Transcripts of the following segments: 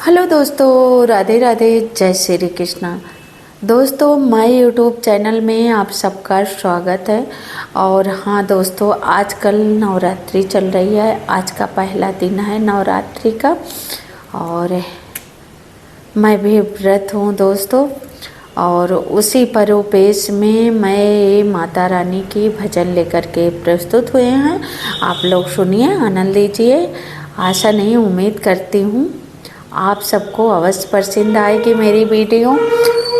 Hello दोस्तों, राधे राधे, जय श्री कृष्णा। दोस्तों, माय यूट्यूब चैनल में आप सबका स्वागत है। और हाँ दोस्तों, आजकल नवरात्रि चल रही है। आज का पहला दिन है नवरात्रि का और मैं भी व्रत हूँ दोस्तों। और उसी परिपेक्ष में मैं माता रानी की भजन लेकर के प्रस्तुत हुए हैं। आप लोग सुनिए, आनंद लीजिए। आशा नहीं, उम्मीद करती हूँ आप सबको अवश्य पसंद आएगी मेरी वीडियो।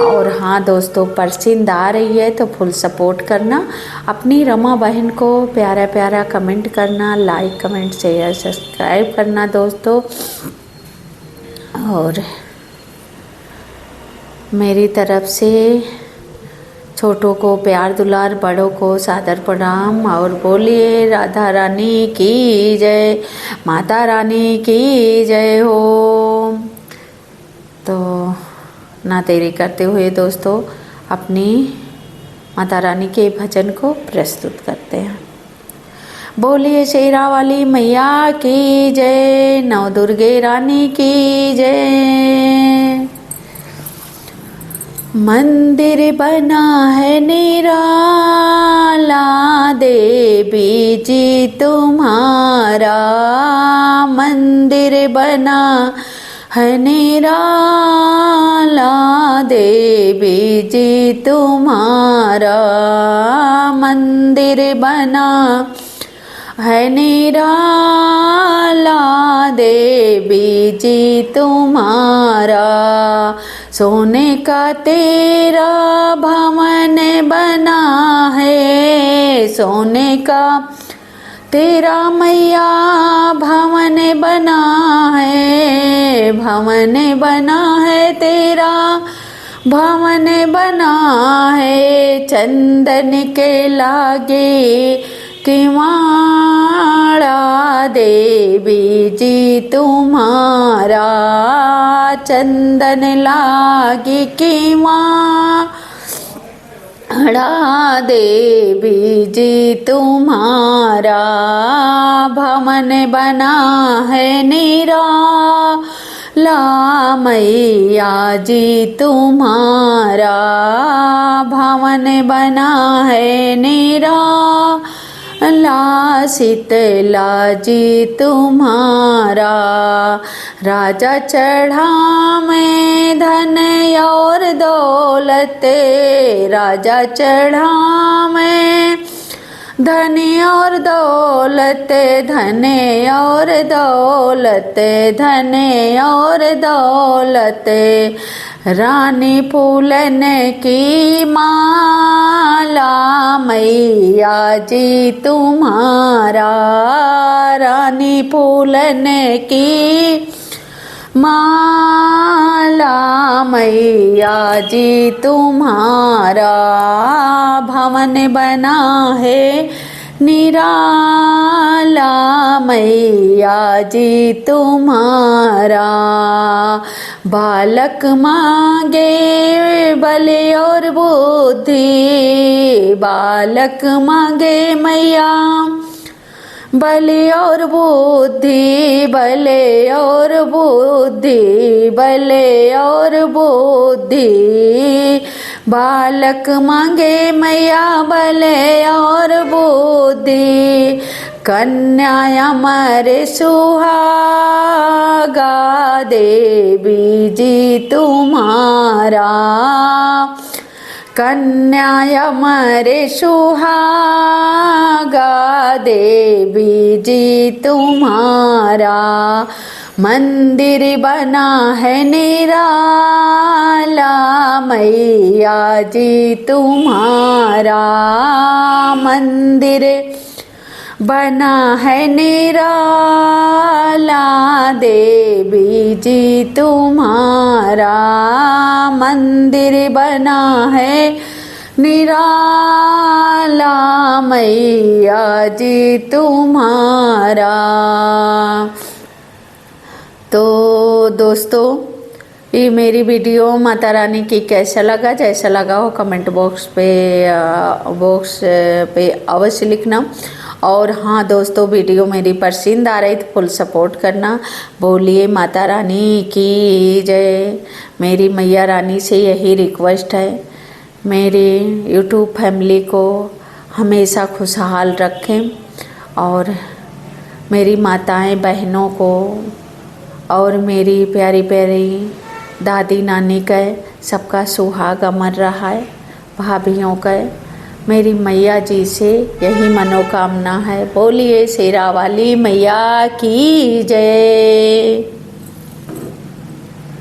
और हाँ दोस्तों, पसंद आ रही है तो फुल सपोर्ट करना। अपनी रमा बहन को प्यारा प्यारा कमेंट करना, लाइक कमेंट शेयर सब्सक्राइब करना दोस्तों। और मेरी तरफ से छोटों को प्यार दुलार, बड़ों को सादर प्रणाम। और बोलिए राधा रानी की जय, माता रानी की जय हो। तो ना देरी करते हुए दोस्तों अपनी माता रानी के भजन को प्रस्तुत करते हैं। बोलिए शेरा वाली मैया की जय, नव दुर्गे रानी की जय। मंदिर बना है निराला देवी जी तुम्हारा, मंदिर बना है निराला देवी जी तुम्हारा, मंदिर बना है निराला देवी जी तुम्हारा। सोने का तेरा भवन बना है, सोने का तेरा मैया भवन बना है, भवन बना है तेरा, भवन बना है। चंदन के लागे किवाड़ा देवी जी तुम्हारा, चंदन लागे किवाड़ा देवी जी तुम्हारा, भवन बना है निराला मैया जी तुम्हारा, भवन बना है निराला शीतला जी तुम्हारा। राजा चढ़ा में धन और दौलत, राजा चढ़ा में धन और दौलत, धन और दौलत, धन और दौलत। रानी फूलन की माला मैया जी तुम्हारा, रानी फूलन की माला मैया जी तुम्हारा, भवन बना है निराला मैया जी तुम्हारा। बालक मांगे बल और बुद्धि, बालक मांगे मैया बल और बुद्धि, बल और बुद्धि, बल और बुद्धि। बालक मांगे मैया बल और बुद्धि, कन्या अमर सुहागा देवी जी तुम्हारा, कन्या अमर सुहागा देवी जी तुम्हारा। मंदिर बना है निराला मैया जी तुम्हारा, मंदिर बना है निराला देवी जी तुम्हारा, मंदिर बना है निराला मैया जी तुम्हारा। तो दोस्तों, ये मेरी वीडियो माता रानी की कैसा लगा, जैसा लगा हो कमेंट बॉक्स पे अवश्य लिखना। और हाँ दोस्तों, वीडियो मेरी पसंद आ रही तो फुल सपोर्ट करना। बोलिए माता रानी की जय। मेरी मैया रानी से यही रिक्वेस्ट है, मेरे यूट्यूब फैमिली को हमेशा खुशहाल रखें और मेरी माताएं बहनों को और मेरी प्यारी प्यारी दादी नानी का सबका सुहाग अमर रहा है। भाभीयों का मेरी मैया जी से यही मनोकामना है। बोलिए शेरा वाली मैया की जय।